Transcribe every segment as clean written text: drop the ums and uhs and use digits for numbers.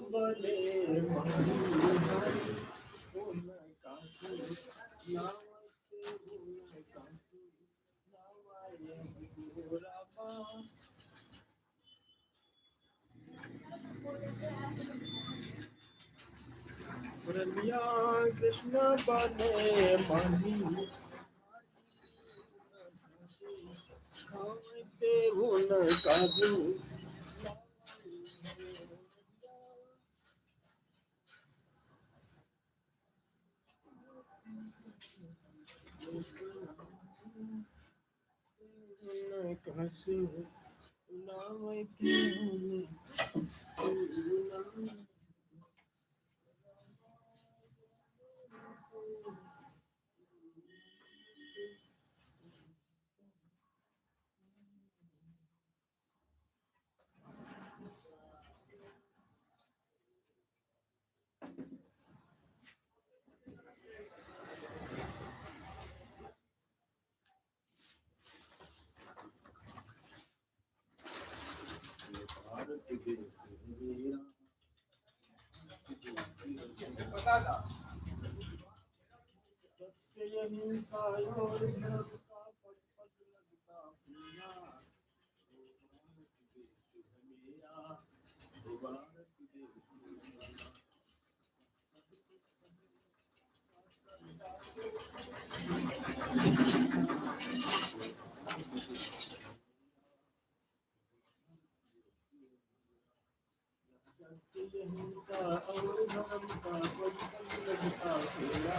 bale mahari una kasu nawate una kasu nawaye guraba Muraliya Krishna bale mani nawate una kasu una kasu nawate una हिंसा और धर्म का पद पद लगता पूरा मेरा भारत देश हिंसा और धर्म का पद पद लगता पूरा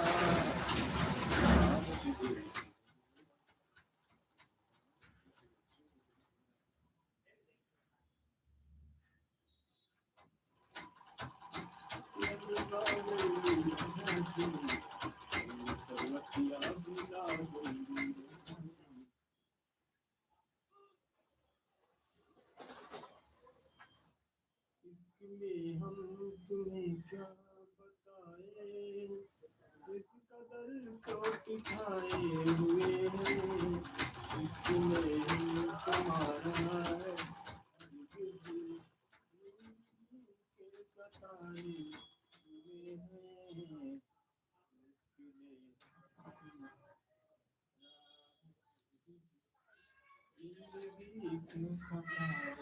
इसमें हम तुम्हें क्या बताएं इस कदर चोट खाए हुए हैं इसमें हम तुम्हारा के सताए हुए हैं जिंदगी के सताए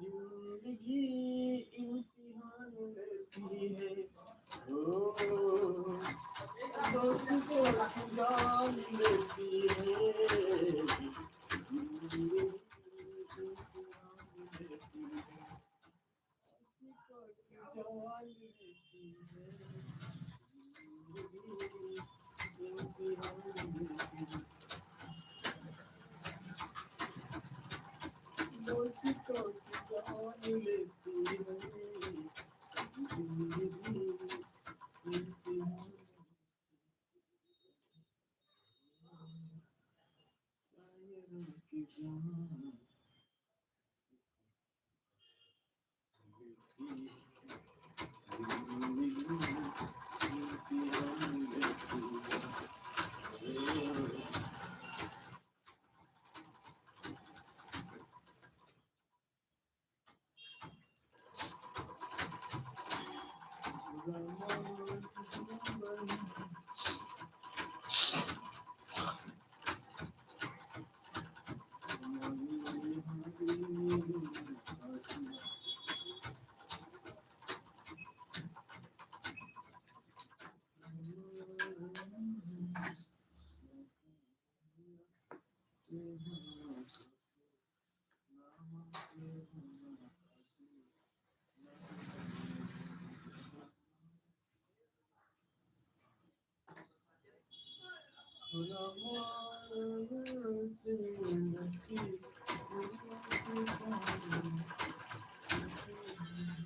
जिंदगी इम्तिहान लेती है ओ दोस्त को जान लेती है जिंदगी इम्तिहान लेती है दोस्त को जान लेती है जिंदगी इम्तिहान लेती है दोस्त को जान लेती है जिंदगी इम्तिहान शायरों की जान लेती है जिंदगी इम्तिहान लेती है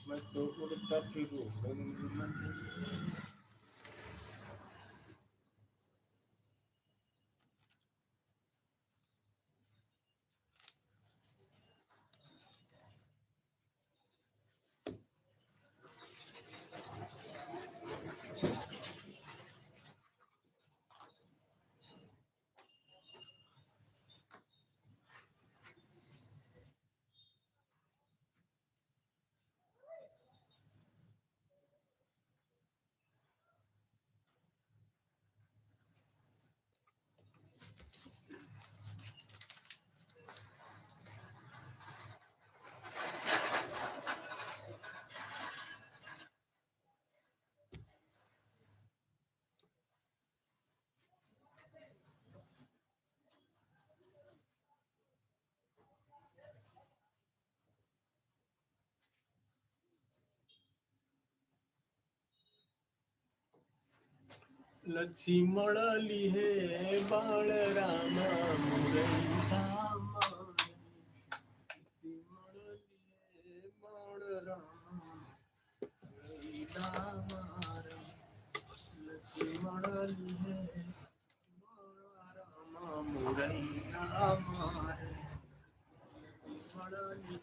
मैं तो उड़ता फिरूं रंग लच्छी मळली हे बाळ रामा मुरई धामा लच्छी मळली हे बाळ रामा मुरई धामा लच्छी मळली हे बाळ रामा मुरई धामा मळली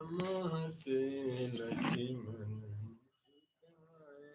राम से लक्ष्मण मुस्काए।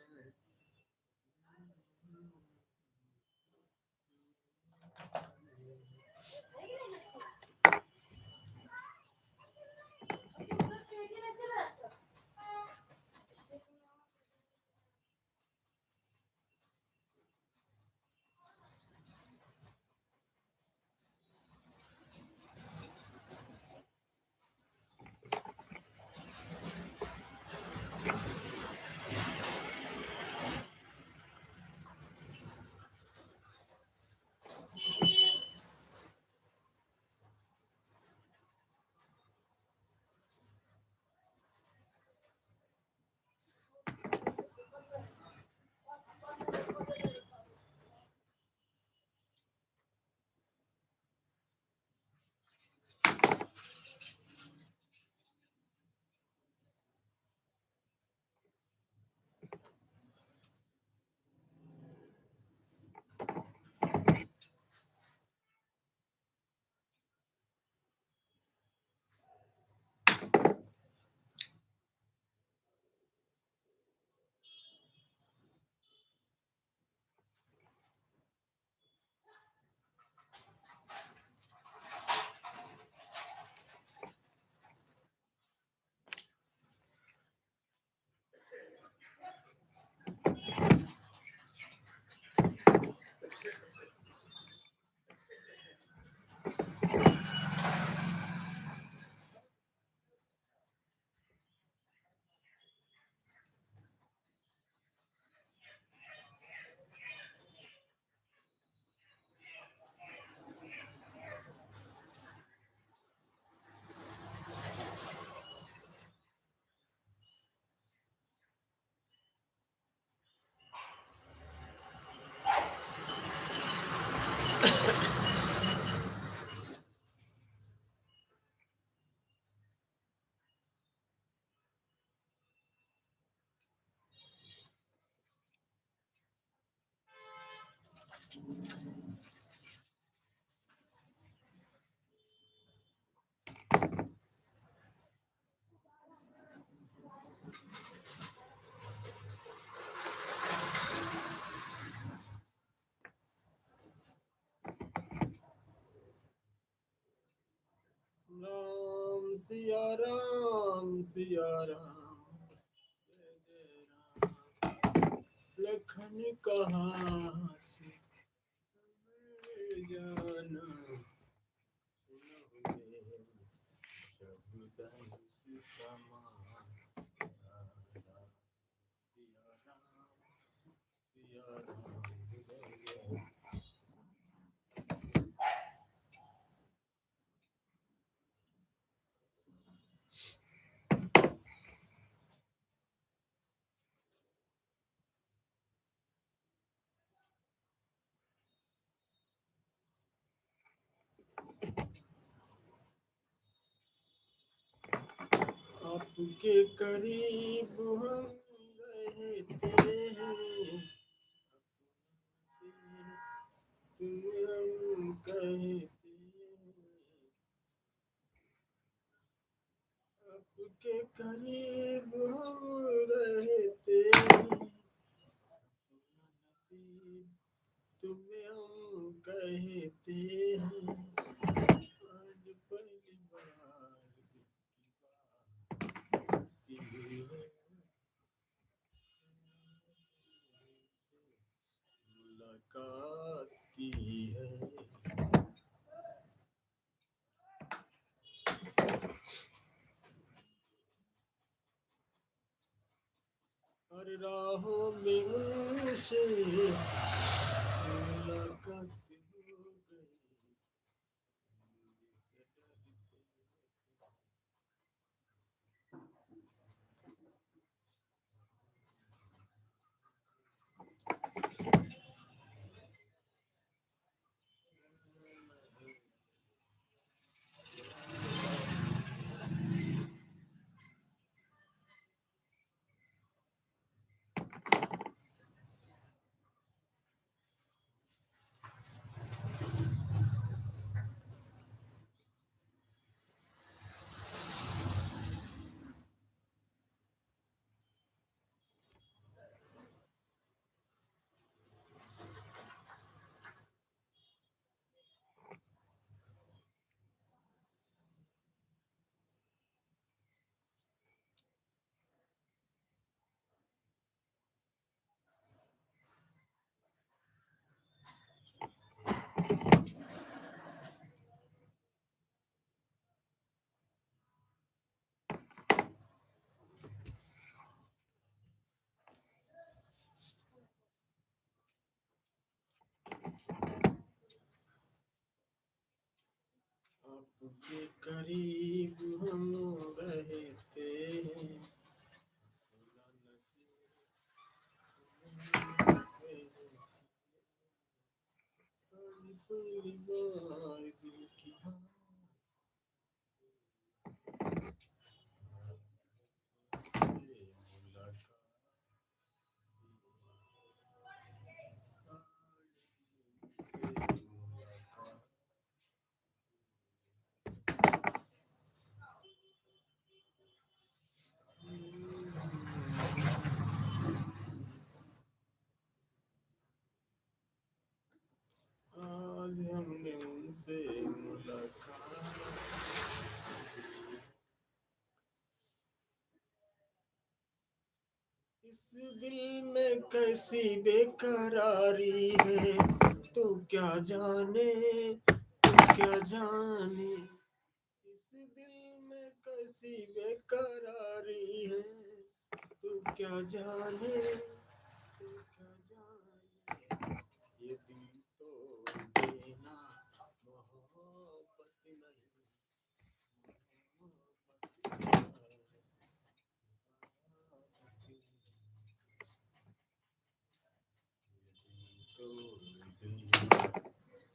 राम सिया राम सिया राम, जय जय राम। लखन कहा से जाना, सुनहुँ में शब्दंश समान। राम सिया राम सिया राम, जय जय। आपके करीब हम रहते हैं, तुम हम कहते हैं। आपके करीब हम रहते हैं, नसीब तुम्हें हम कहते हैं। आज पहली बार दिल की बात की है, मुलाकात की है। हर राहों में उनसे मुलाकात हो गई, जिसे डरते थे। तुझे करीब हम रहते हैं, खुदा नसीब पहली बार दिल की मुलाकात से मुलाकात। आज हमने उनसे मुलाकात, इस दिल में कैसी बेकरारी है, तू क्या जाने, तू क्या जाने। इस दिल में कैसी बेकरारी है, तू क्या जाने, तू क्या जाने। ये दिल तो देना मोहब्बत नहीं, तो देना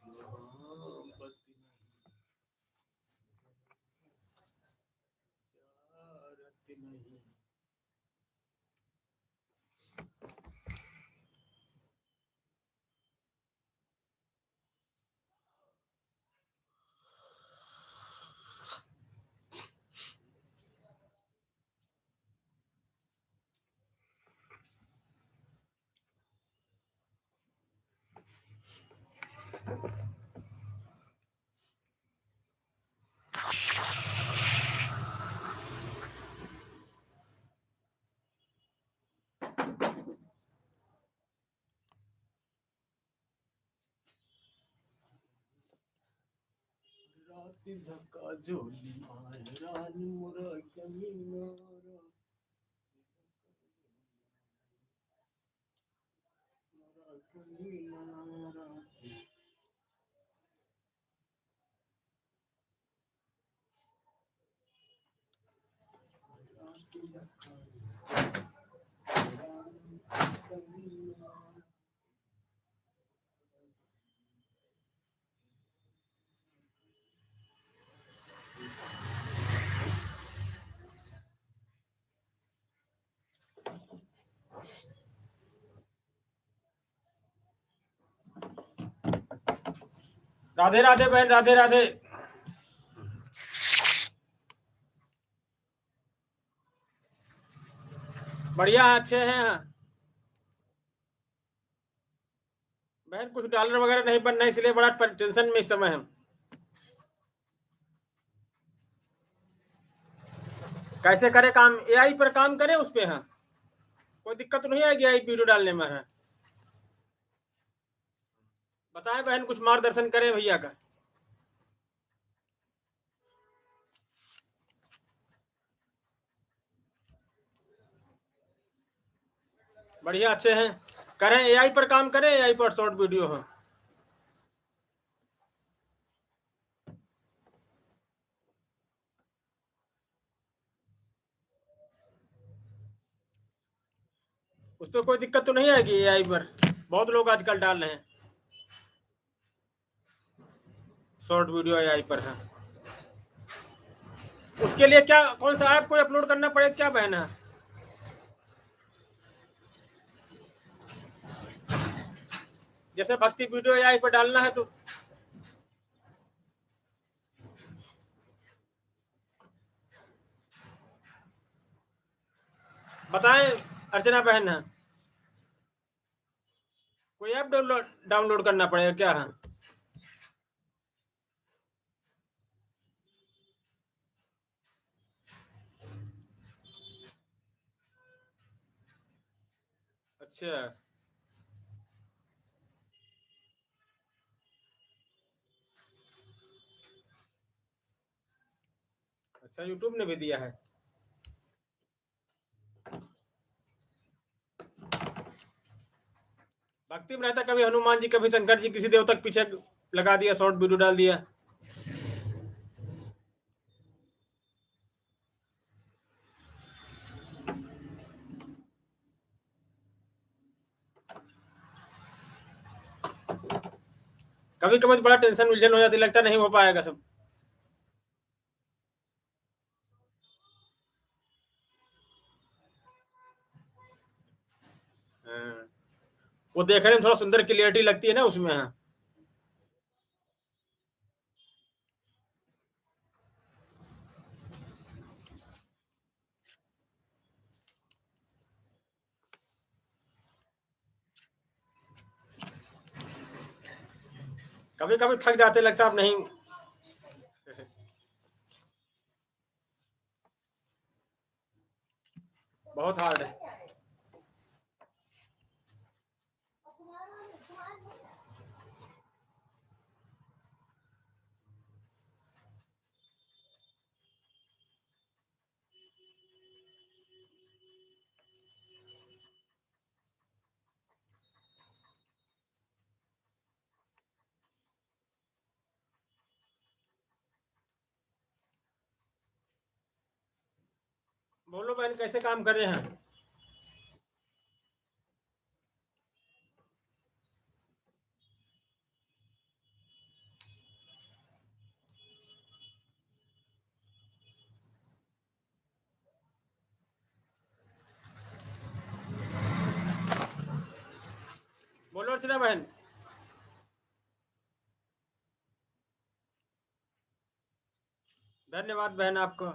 मोहब्बत नहीं, प्यारत नहीं। रात झका झोली माए रानी मोरा कमीनारा, मोरा कमीनारा। रात झका कमीनारा। राधे राधे बहन, राधे राधे। बढ़िया, अच्छे हैं बहन। कुछ डॉलर वगैरह नहीं बन रहे, इसलिए बड़ा टेंशन में इस समय हम। कैसे करे काम, एआई पर काम करें उस पे। हाँ, कोई दिक्कत तो नहीं आएगी एआई वीडियो डालने में। हाँ, बताएं बहन, कुछ मार्गदर्शन करें भैया का। बढ़िया, अच्छे हैं। करें एआई पर काम करें, एआई पर शॉर्ट वीडियो। हाँ, उस पर कोई दिक्कत तो नहीं आएगी एआई पर। बहुत लोग आजकल डाल रहे हैं शॉर्ट वीडियो एआई पर। है उसके लिए क्या, कौन सा ऐप कोई अपलोड करना पड़ेगा क्या बहन? है जैसे भक्ति वीडियो एआई पर डालना है तो बताएं अर्चना बहन। है कोई ऐप डाउनलोड डाउनलोड करना पड़ेगा क्या? है अच्छा अच्छा, यूट्यूब ने भी दिया है। भक्ति में रहता, कभी हनुमान जी, कभी शंकर जी, किसी देवता के पीछे लगा दिया, शॉर्ट वीडियो डाल दिया। कभी कभी तो बड़ा टेंशन उलझन हो जाती, लगता नहीं हो पाएगा सब। हाँ। वो देखने में थोड़ा सुंदर क्लियरिटी लगती है ना उसमें। हाँ। कभी कभी थक जाते, लगता अब नहीं। बहुत हार्ड है। बोलो बहन, कैसे काम कर रहे हैं? बोलो अर्चना बहन। धन्यवाद बहन आपको।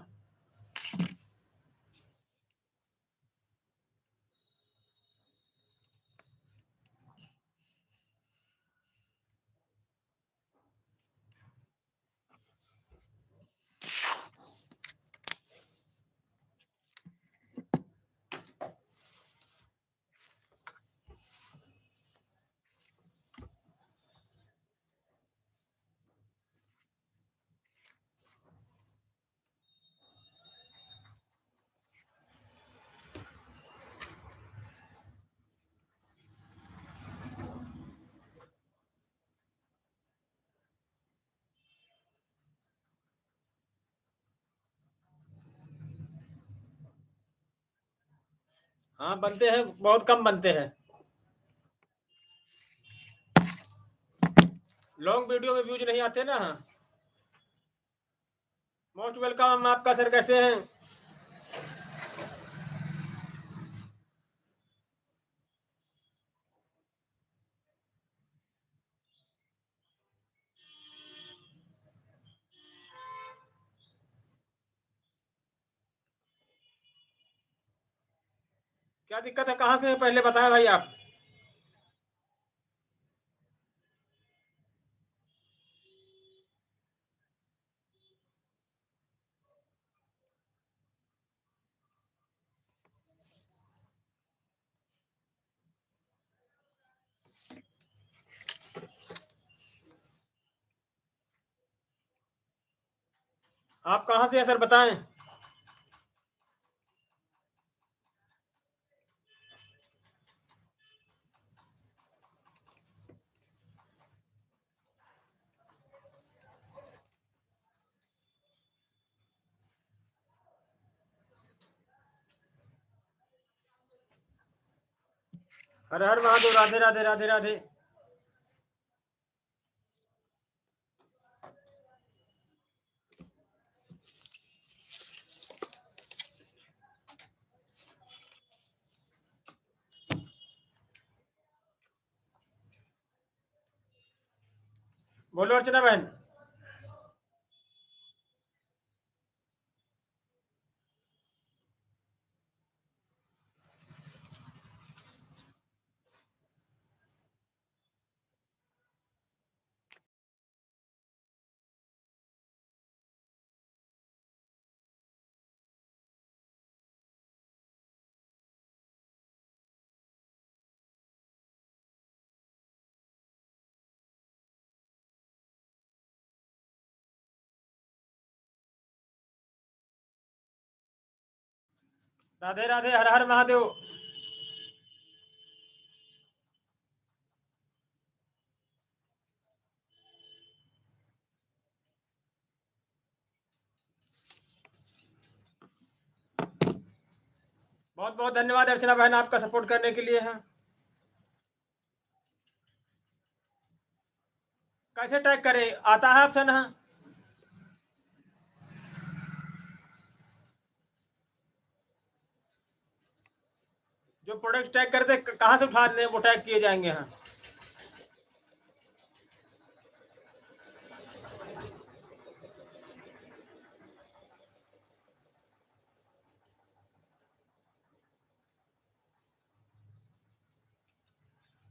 हाँ बनते हैं, बहुत कम बनते हैं। लॉन्ग वीडियो में व्यूज नहीं आते ना। हाँ। मोस्ट वेलकम आपका सर, कैसे हैं? क्या दिक्कत है, कहाँ से है, पहले बताएं भाई आप। आप कहाँ से हैं सर, बताएं। हर हर महादेव, राधे राधे राधे राधे। बोलो अर्चना बहन। राधे राधे, हर हर महादेव। बहुत बहुत धन्यवाद अर्चना बहन, आपका सपोर्ट करने के लिए है। कैसे टैग करें, आता है ऑप्शन? हाँ, जो प्रोडक्ट टैग करते कहाँ से उठाने वो टैग किए जाएंगे? हाँ,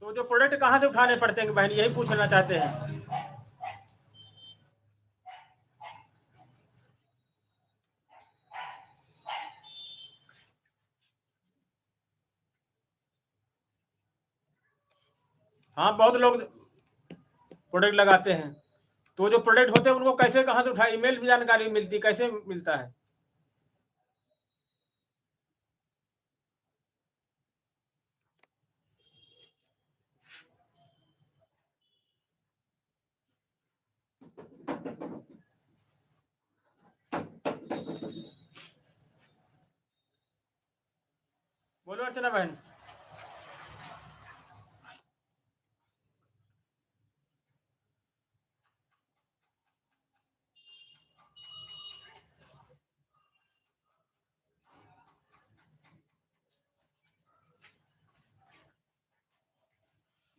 तो जो प्रोडक्ट कहाँ से उठाने पड़ते हैं बहन, यही पूछना चाहते हैं। हाँ, बहुत लोग प्रोडक्ट लगाते हैं। तो जो प्रोडक्ट होते हैं उनको कैसे, कहाँ से उठा, ईमेल भी जानकारी मिलती, कैसे मिलता है? बोलो अर्चना बहन।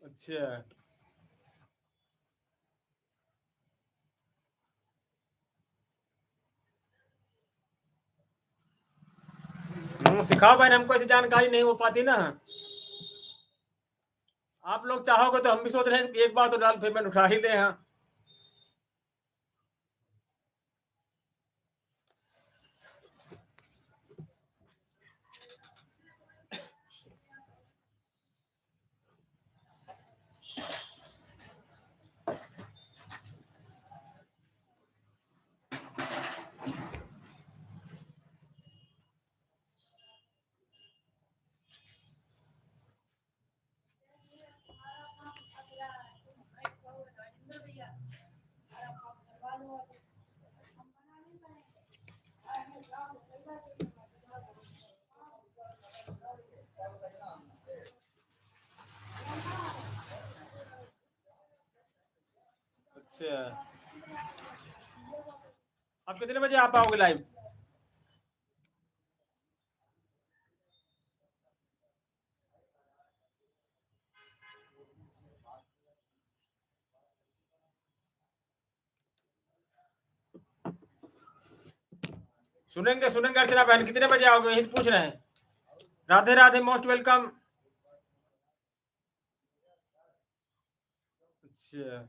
अच्छा। सिखाओ बहन, हमको ऐसी जानकारी नहीं हो पाती ना। आप लोग चाहोगे तो हम भी सोच रहे हैं कि एक बार तो डाउन पेमेंट उठा ही लें। हाँ। अच्छा, आप कितने बजे आ पाओगे लाइव? सुनेंगे सुनेंगे अर्चना बहन, कितने बजे आओगे यही पूछ रहे हैं। Radhe Radhe, most welcome. अच्छा।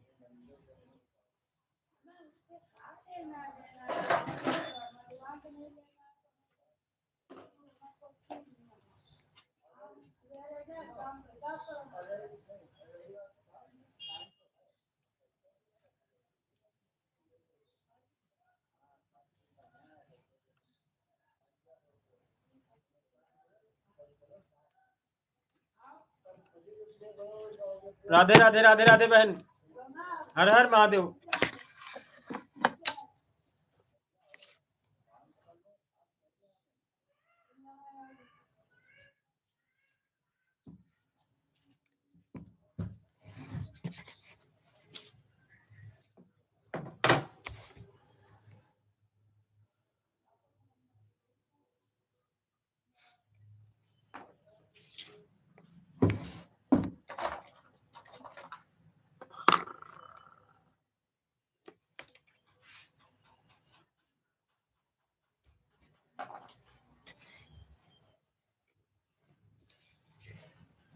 राधे राधे राधे राधे बहन। हर हर महादेव।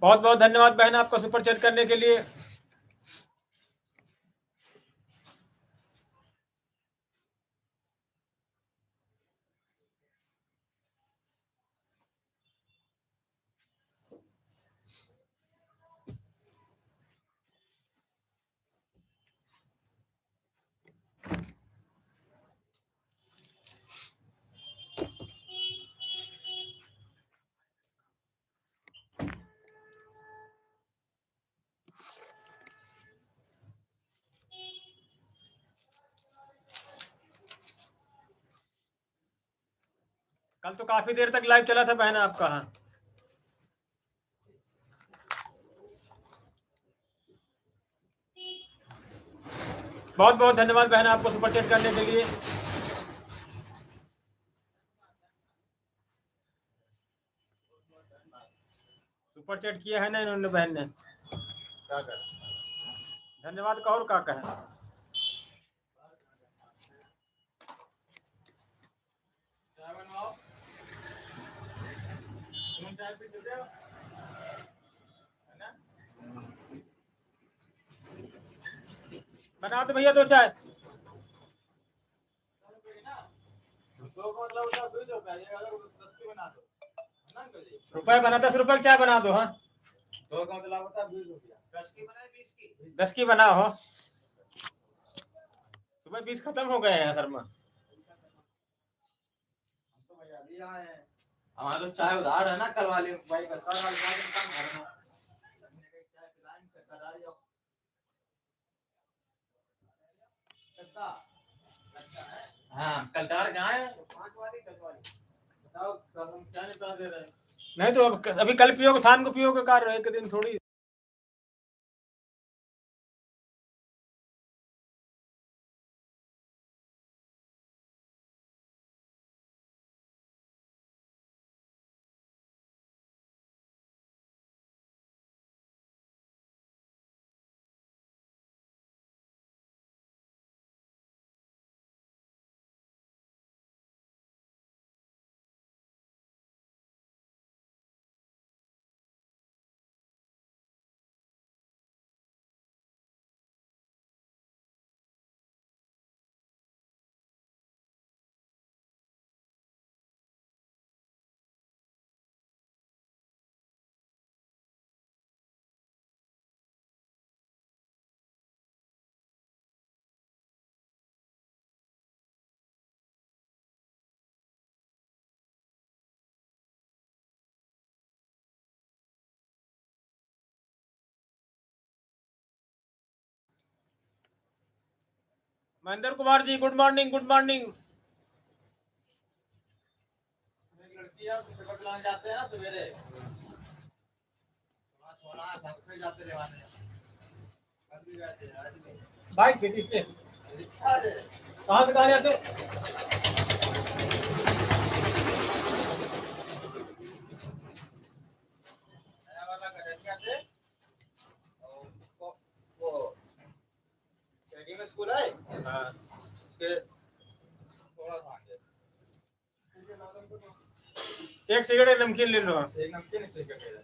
बहुत बहुत धन्यवाद बहन आपका सुपर चैट करने के लिए। कल तो काफी देर तक लाइव चला था बहन आपका। हाँ। बहुत बहुत धन्यवाद बहन आपको सुपर चैट करने के लिए। सुपर चैट किया है ना इन्होंने बहन ने। क्या कर धन्यवाद का और का कहे। चाय बनवाओ, तुम चाय पी चुके हो है ना? बना दो भैया 2 चाय। दो का मतलब उधर 20 रुपया, ये वाला 10 की बना दो, है ना अंकल जी? रुपए बना 10 रुपए की चाय बना दो। हाँ दो का मतलब होता है 20 रुपया। 10 की बनाए 20 की? 10 की बनाओ। हो सुबह 20 खत्म हो गए हैं शर्मा। हम तो भैया अभी आए हैं, हमारा तो चाय उधार है ना, कल वाले भाई का कल वाले का दिन काम भरना, हमने कहा चाय पिलाएं, पैसा डाल जाओ कितना। हाँ कल डाल कहाँ है? 5 वाली 10 वाली बताओ, कल हम क्या निपटा दे रहे हैं? नहीं तो अभी कल पियोगे, शाम को पियोगे, कार एक दिन थोड़ी। Mahendra Kumar ji good morning, good morning. एक लड़की है, उसको पेपर पिलाने जाते हैं ना सवेरे, वहाँ छोड़ा सब फिर जाते रहवाने, कल भी गए थे आज भी। बाइक से किससे? रिक्शा से। कहाँ से कहाँ जाते? नया वाला कटरिया से, और उसको वो रेडी में स्कूल है, हाँ उसके थोड़ा सा आगे। एक सिगरेट नमकीन ले लो। एक नमकीन एक सिगरेट दे दे।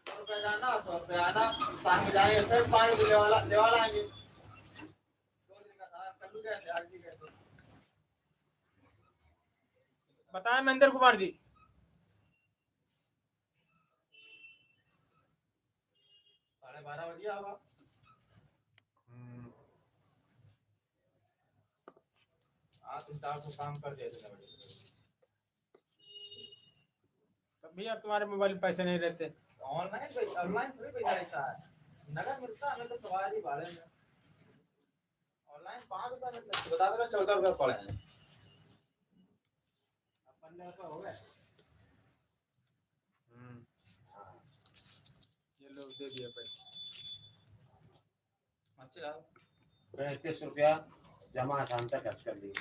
100 रुपया जाना, 100 रुपया आना, शाम में जाएंगे फिर 5 रुपये ले वाला आएंगे। 2 दिन का था, कल भी गए थे आज भी गए थे। बताएं महेंद्र कुमार जी। 12:30 बजे होगा। आज 3-400 काम कर दिए थे बड़े। तब भैया तुम्हारे मोबाइल में पैसे नहीं रहते। ऑनलाइन थोड़ी पैसा रहता है, नगद मिलता है हमें तो सवारी भाड़े में। ऑनलाइन 5 रुपया मिलता है, बता दो 14 रुपया पड़े हैं। अब 15 रुपया हो गए। ये लोग दे दिए पैसे। अच्छा 35 रुपया जमा शाम तक खर्च कर दिए।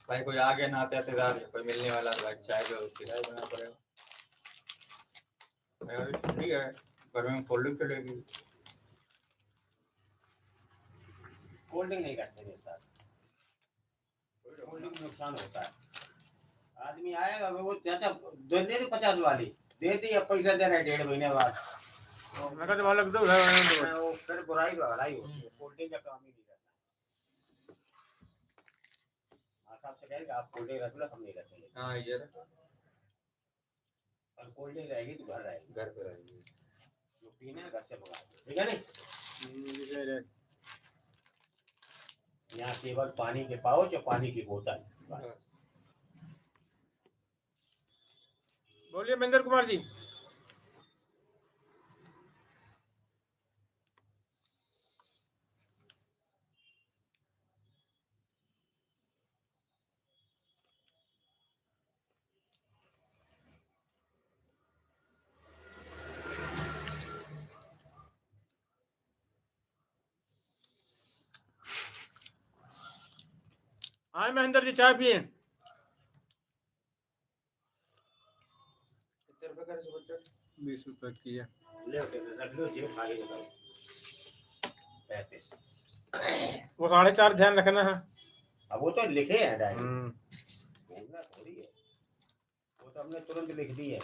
भाई कोई आ गया ना आते आते रात कोई मिलने वाला तो भाई चाय तो किराया देना पड़ेगा। भाई अभी ठंडी है, गर्मी में कोल्ड ड्रिंक चलेगी। कोल्ड ड्रिंक नहीं करते मेरे साथ, कोल्ड ड्रिंक नुकसान होता है। आदमी आएगा वो चाचा दे दे 50 वाली दे दी, अब पैसा दे रहे 1.5 महीने बाद। मैं कहते वाला दो घर वाले दो। वो फिर बुराई लड़ाई होती है, कोल्ड ड्रिंक का काम ही नहीं करता। हाँ साहब से कहेगा आप कोल्ड ड्रिंक रख लो, हम नहीं रखेंगे। हाँ ये रहा, और कोल्ड ड्रिंक रहेगी तो घर रहेगी, घर पे रहेगी। जो पीना है घर से मंगा दो, ठीक है नहीं। यहाँ केवल पानी के पाउच और पानी की बोतल बस। बोलिए महेंद्र कुमार जी। आए महेंद्र जी, चाय पिए? कितने रुपए करे सुबह चल? 20 रुपए की है। ले रख लो जेब आगे बताओ 35। वो 4.5 ध्यान रखना है। अब वो तो लिखे हैं डायरी, हम्म। महंगा थोड़ी है, वो तो हमने तुरंत लिख दी है।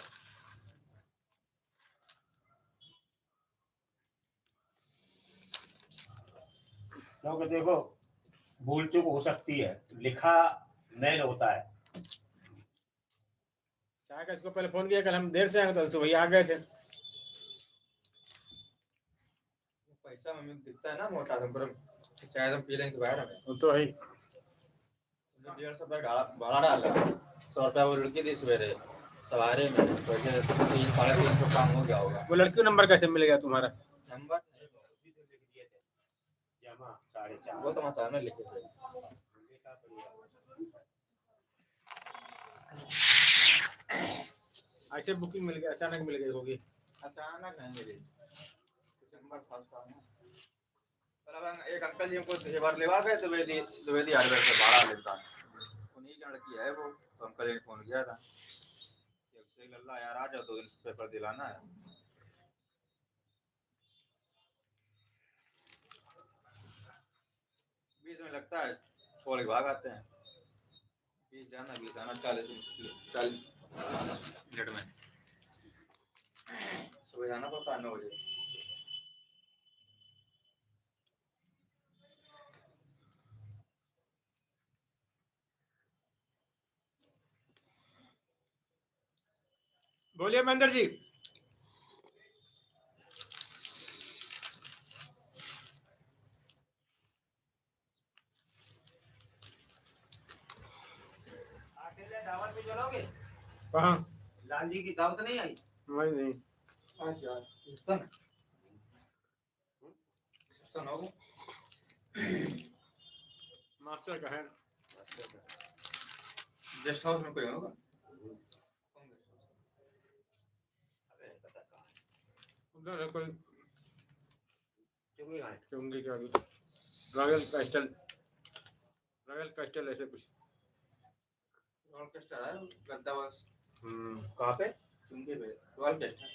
क्योंकि देखो भूल चूक हो सकती है, लिखा मेल होता है। चाय का इसको पहले फोन किया, कल हम देर से आए तो सुबह आ गए थे। पैसा मम्मी को दिखता है ना मोटा, तुम पर चाय तुम पी लेंगे तो बाहर हमें वो तो है ही। 150 रुपया भाड़ा डाला, 100 रुपया वो लड़की दी सवेरे सवारे में, वैसे 300-350 काम हो गया होगा। वो लड़की का नंबर कैसे मिल गया तुम्हारा? नंबर नहीं, उसी तो लिख दिए थे जमा 4.5। वो तो मैं सामने लिखे थे। देखा बढ़िया। ऐसे बुकिंग मिल गई, अचानक मिल गई होगी। अचानक नहीं मिली, दिसंबर था उसका ना। मतलब एक अंकल जी हमको एक बार लेवा गए द्विवेदी हार्डवेयर से भाड़ा लेता, उन्हीं की लड़की है वो। तो अंकल जी ने फोन किया था कि अभिषेक लल्ला यार आ जाओ, 2 दिन पेपर दिलाना है। बीच में लगता है, छोड़ के भाग आते हैं। 20 जाना 40 मिनट में सुबह जाना पड़ता है 9 बजे। बोलिए महेंद्र जी। अकेले दावत पे चलोगे? कहाँ? लाल जी की दावत नहीं आई? नहीं नहीं। आज यार रिसेप्शन होगा। मास्टर का है। गेस्ट हाउस में कोई होगा। अबे पता कहाँ है? उधर है कोई। चुंगी कहाँ है? चुंगी का भी रॉयल कैस्टल, रॉयल कैस्टल ऐसे कुछ। ऑर्केस्ट्रा है गद्दा बस। कहाँ पे? चुंगी पे ऑर्केस्ट्रा।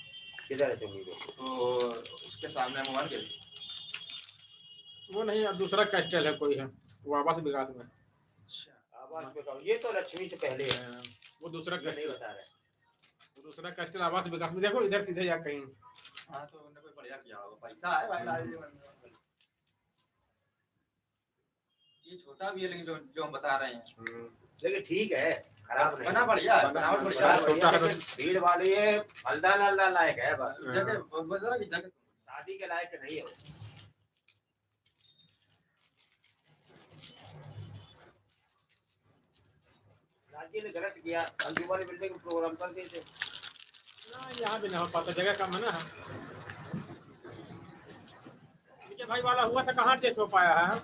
किधर है चुंगी पे? तो उसके सामने मोहन के। वो नहीं, अब दूसरा कैस्टल है कोई है, वो आवास विकास में। अच्छा आवाज पे कहो, ये तो लक्ष्मी से पहले है। वो दूसरा ये नहीं कैस्टल, बता रहे। वो दूसरा कैस्टल आवास विकास में। देखो इधर सीधे या कहीं। हाँ तो उन्होंने कोई बढ़िया किया होगा, पैसा है भाई लाल जी में। ये छोटा भी है लेकिन जो हम बता रहे हैं लेकिन ठीक है, खराब नहीं। बना बढ़िया है, बनावट बढ़िया है। छोटा है तो भीड़ वाली है, हल्दा नल्दा लायक है बस। जगह बहुत बड़ा की जगह। शादी के लायक नहीं है वो। राज्य ने गलत किया, अंतिम वाली बिल्डिंग में प्रोग्राम कर दिए थे। ना, यहाँ भी ना हो पाता, जगह कम है ना। ठीक भाई वाला हुआ था, कहाँ टेस्ट हो पाया है।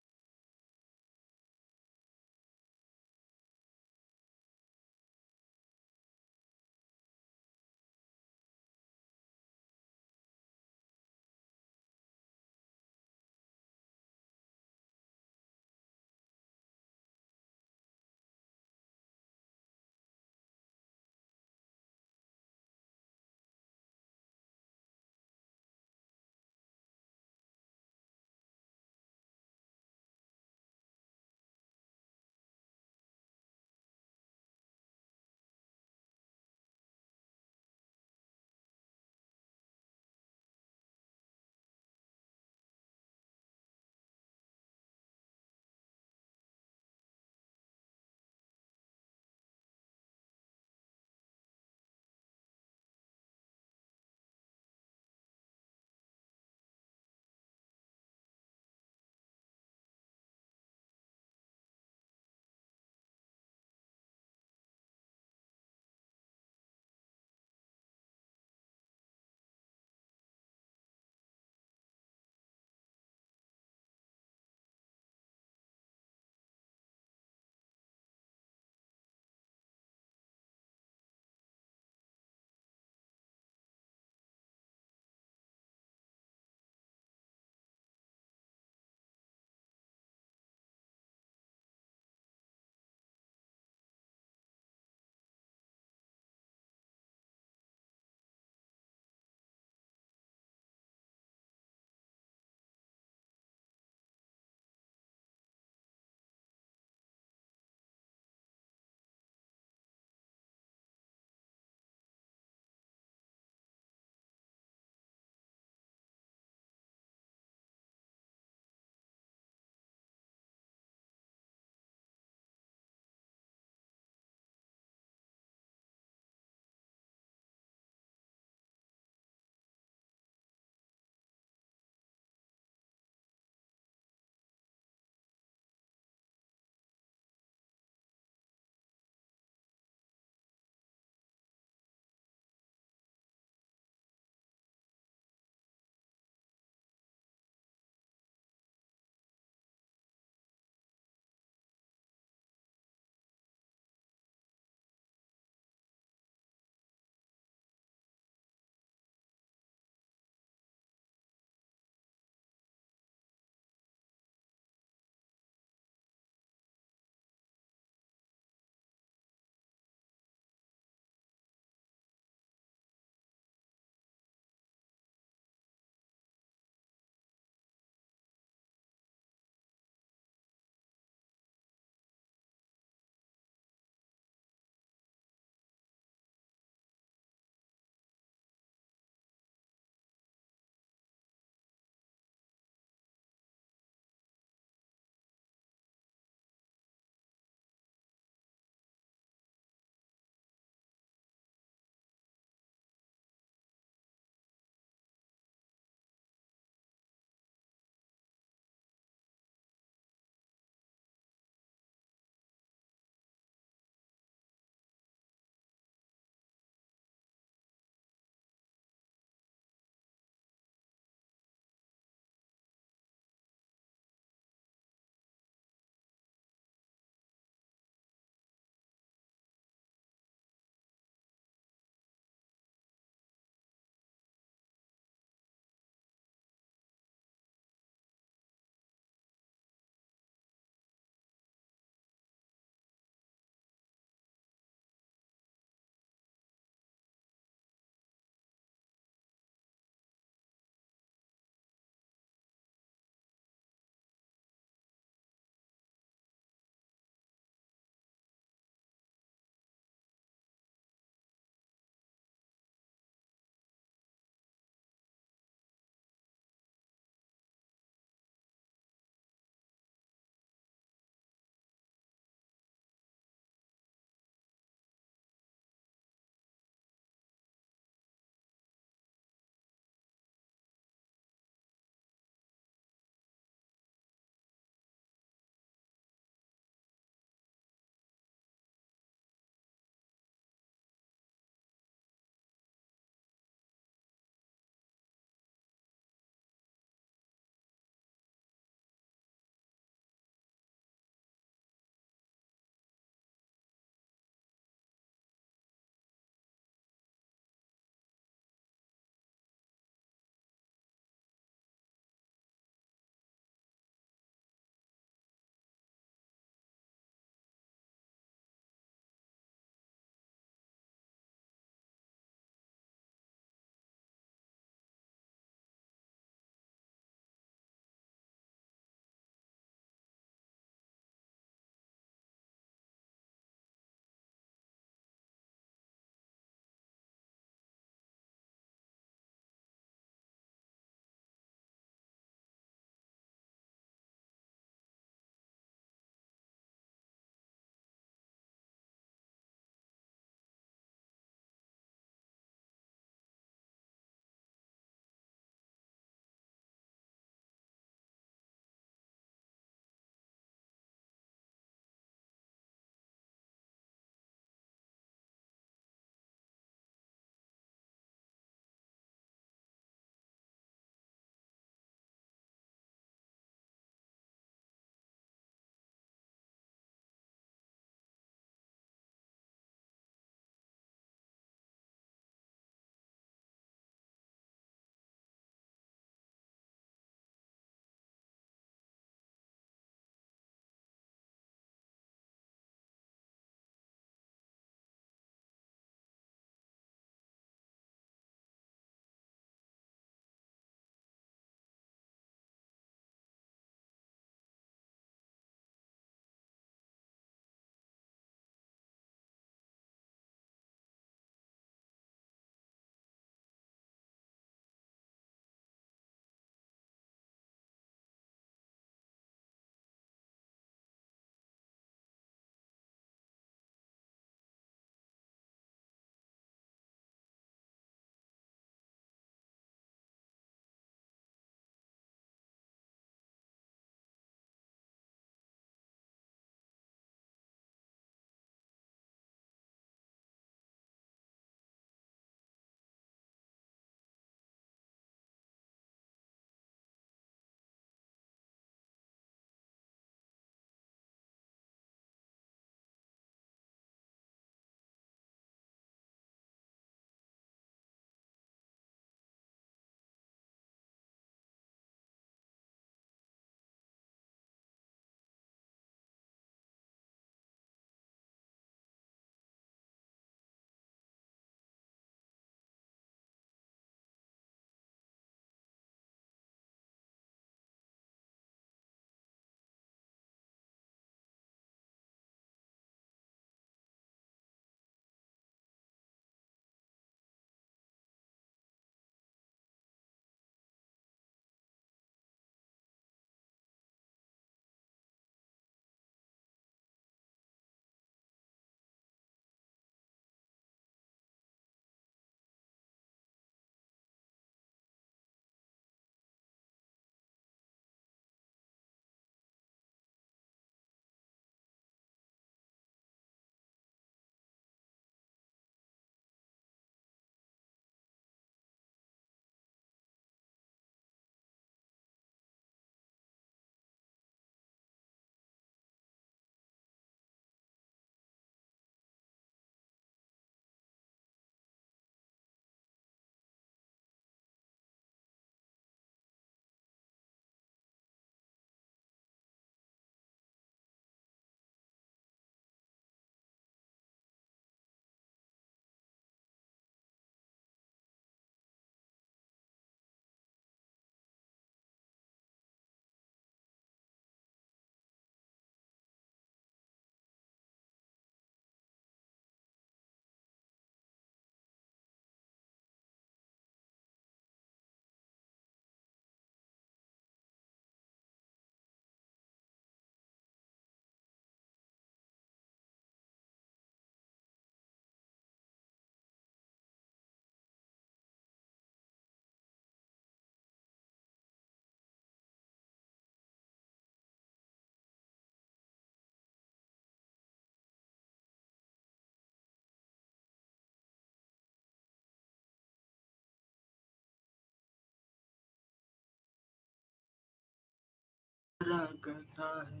बेचारा कहता है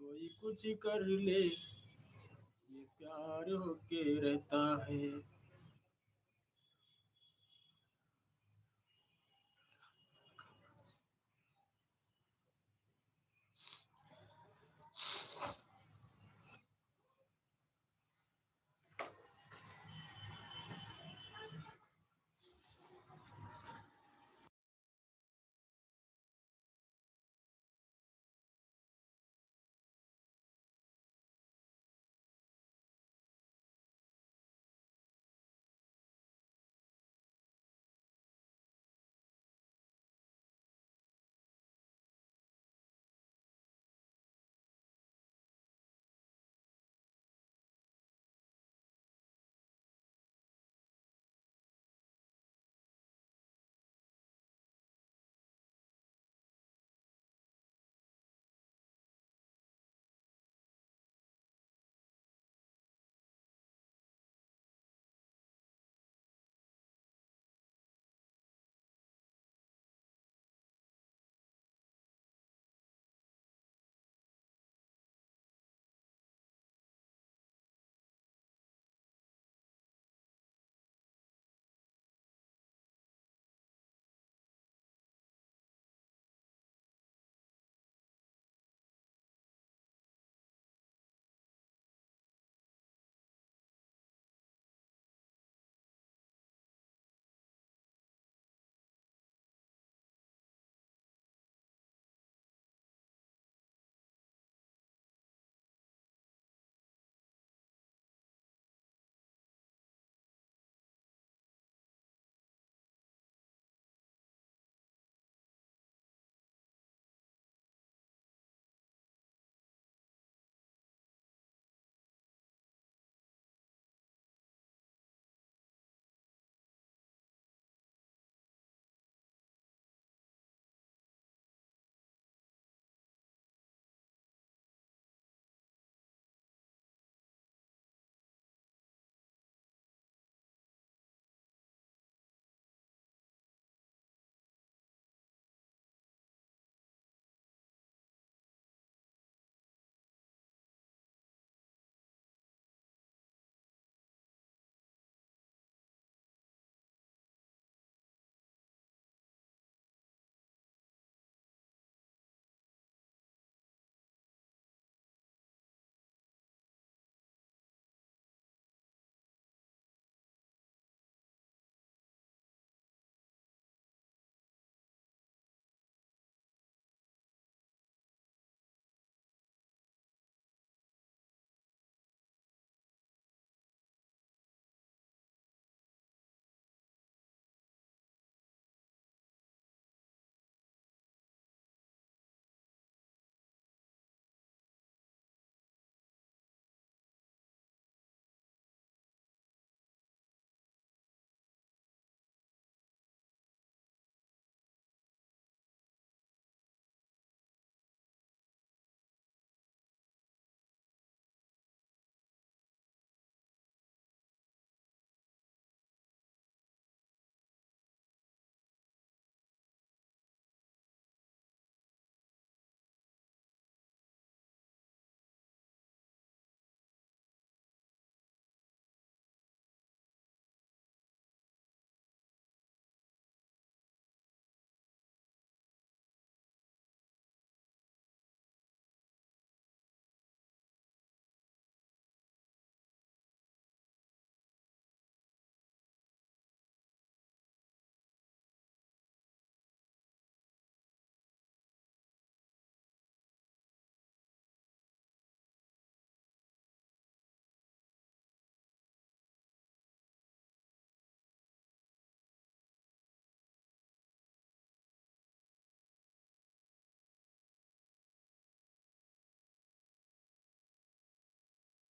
कोई कुछ कर ले, ये प्यार होके रहता है।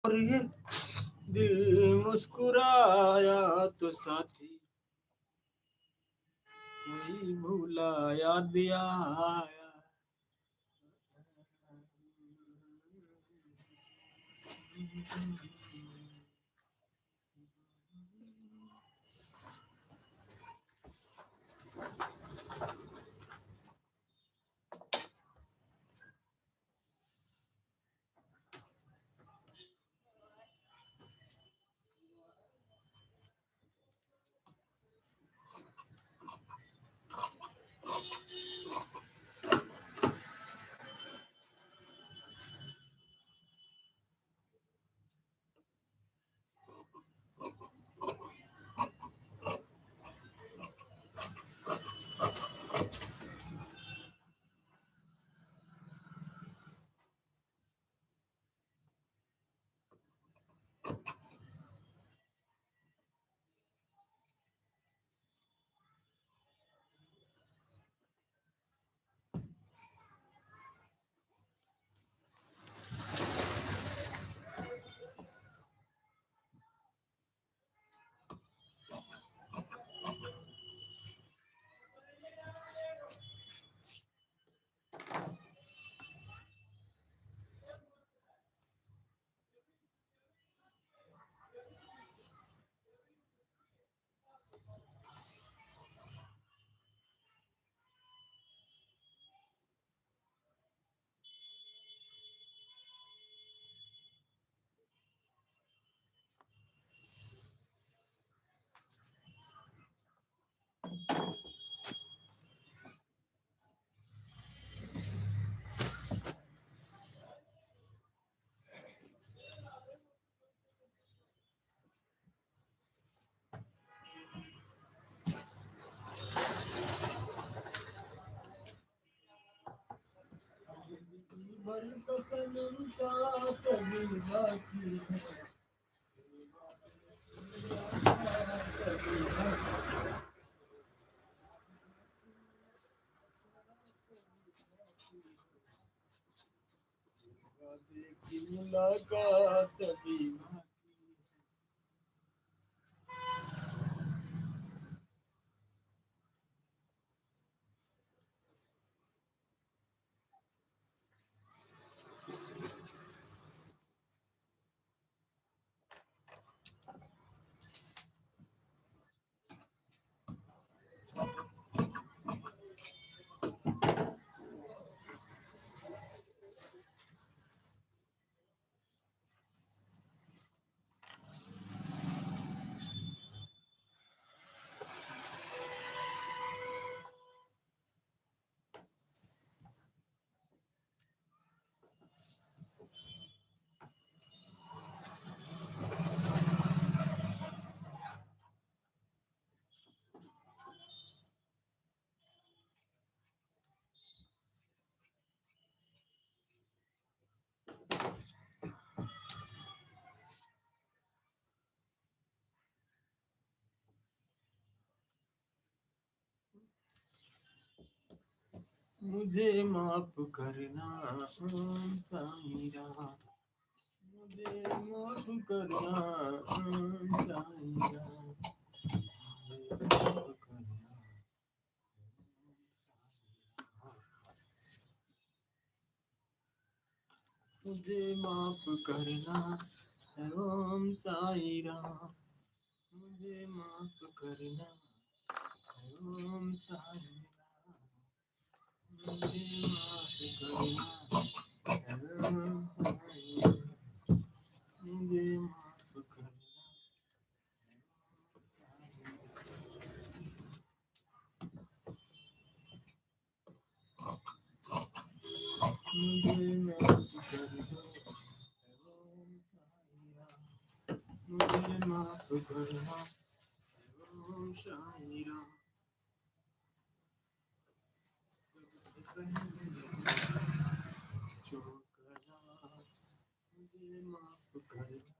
और ये दिल मुस्कुराया तो साथी कोई भुलाया दिया आया। सनम का कभी बाकी है वादे की मुलाकात अभी बाकी मुझे माफ करना साईरा मुझे माफ करना साईरा मुझे माफ करना मुझे माफ करना ओम साईरा मुझे माफ करना ओम साईरा मुझे माफ करना ओम साईरा मुझे माफ करना मुझे माफ कर दो ओम साईरा मुझे माफ करना ओम साईरा सबसे पहले जो करा मुझे माफ करना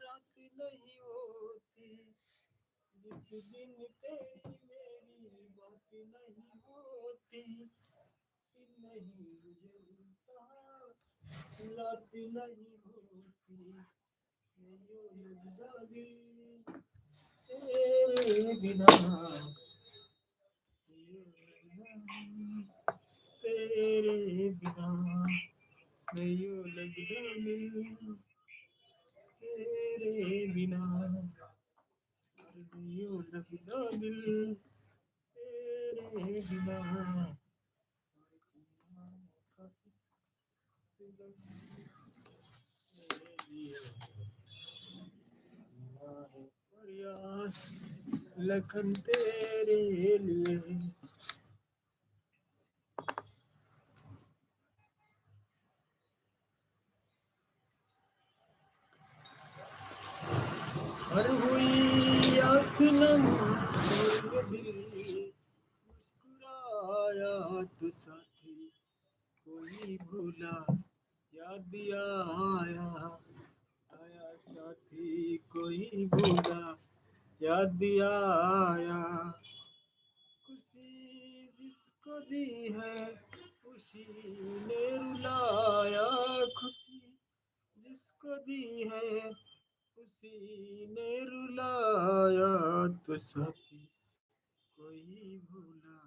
रात नहीं होती जिस दिन तेरी मेरी बात नहीं होती नहीं जलता रात नहीं होती यूं लगता दिल तेरे बिना तेरे बिना यूं लगता दिल तेरे बिना यूं लगता दिल तेरे बिना प्रयास लखन तेरे लिए हर हुई आँख नम और दिल मुस्कुराया तो साथी कोई भूला याद आया आया साथी कोई भूला याद आया खुशी जिसको दी है खुशी ने रुलाया खुशी जिसको दी है उसी ने रुलाया तो साथी कोई भूला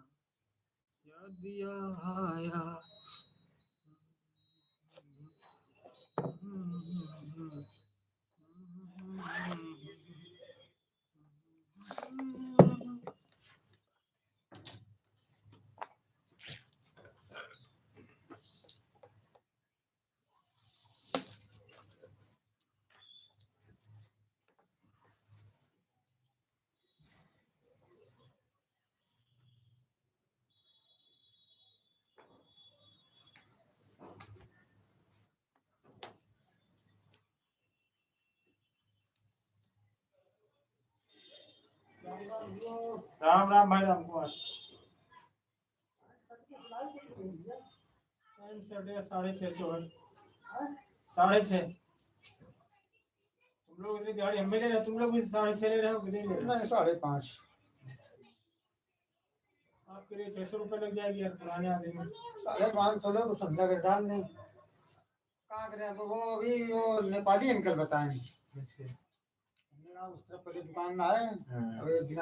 याद आया राम राम भाई राम कुमार टाइम 6:30 है 6:30 तुम लोग इतनी दिहाड़ी हम भी ले रहे तुम लोग भी 6:30 ले रहे हो कितनी ले रहे हो नहीं 5:30 आपके लिए 600 रुपये लग जाएगी यार पुराने आदमी में 550 लो तो संध्या कर डाल दें कहाँ करें अब वो अभी वो नेपाली अंकल बताए हमने कहा उस तरफ पहले दुकान में आए अब एक दिन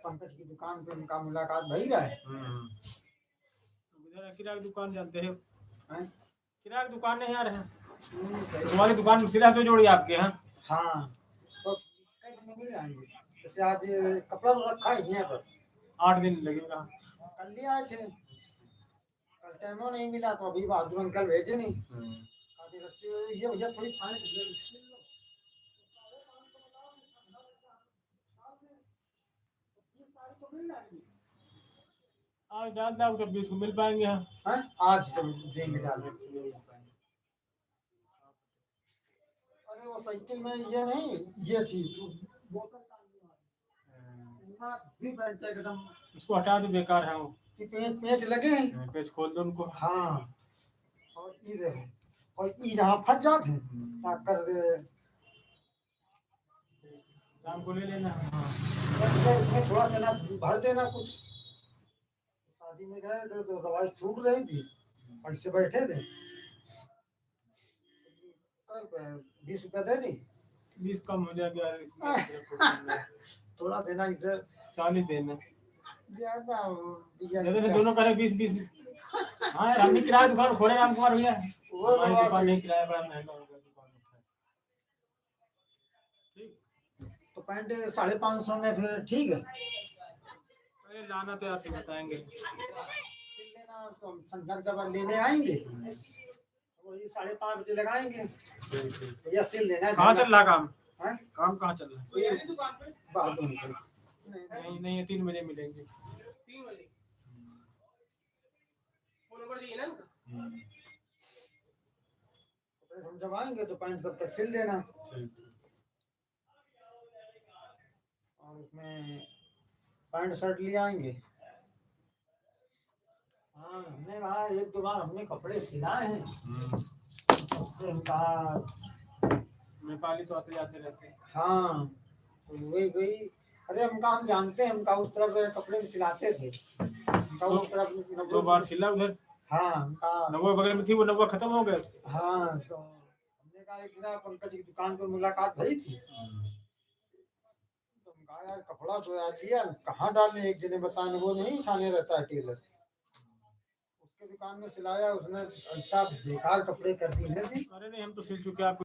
पंकज की दुकान पे उनका मुलाकात भई रहा है इधर किराए की दुकान जानते हो हैं? किराए की दुकान नहीं आ रहे हैं तुम्हारी दुकान में सिरा तो जोड़ी आपके यहाँ हाँ तो कई दिन में मिल जाएंगे जैसे आज कपड़ा तो रखा है यहाँ पर 8 दिन लगेगा कल ले आए थे कल टाइमो नहीं मिला तो अभी बहादुर अंकल भेजे नहीं काफी रस्सी ये भैया थोड़ी फाइन आज डाल दो तो 20 को मिल पाएंगे यहाँ हैं आज तो देंगे डाल अरे वो साइकिल में ये नहीं ये थी बोतल भी बैठ एकदम उसको हटा दो बेकार है वो पेच लगे पेज खोल दो उनको हाँ और इधर और ई जहाँ फंस जाते क्या कर दे शाम को ले लेना इसमें थोड़ा सा ना भर देना कुछ शादी में गए थे तो दवाई छूट रही थी ऐसे बैठे थे 20 रुपया दे दी 20 कम हो जाएगा इसमें थोड़ा देना इसे 40 देना ज्यादा जैसे दोनों करे 20 हाँ यार हमने किराया दुकान खोले राम कुमार भैया वो हमारी दुकान नहीं किराया बड़ा महंगा होगा दुकान ठीक तो पैंट 550 में फिर ठीक है अरे लाना तो आप ही बताएंगे लेना तो हम संध्या जब लेने आएंगे वही 5:30 बजे लगाएंगे भैया सिल लेना है कहाँ चल रहा काम हैं? काम कहाँ चल रहा है बहादुर नहीं नहीं 3 बजे मिलेंगे 3 बजे फोन नंबर दिए ना इनका? हम जब आएंगे तो पैंट तब तक सिल देना और उसमें पैंट शर्ट ले आएंगे हाँ हमने कहा 1-2 बार हमने कपड़े सिलाए हैं उससे हम कहा नेपाली तो आते जाते रहते हैं। हाँ तो वही वही, अरे हम जानते हैं, हमका उस तरफ कपड़े सिलाते थे, हमका उस तरफ दो बार सिला उधर, हाँ हमका, नवा बगल में थी, वो नवा खत्म हो गया। हाँ तो हमने कहा एक दिन पंकज की दुकान पर मुलाकात भई थी, तो हम कहा यार कपड़ा तो यार दिया, कहाँ डालने, एक जने बताने, वो नहीं उठाने रहता है टेलर, उसके दुकान में सिलाया उसने, ऐसा बेकार कपड़े कर दिए। अरे नहीं, हम तो सिल चुके हैं, आपको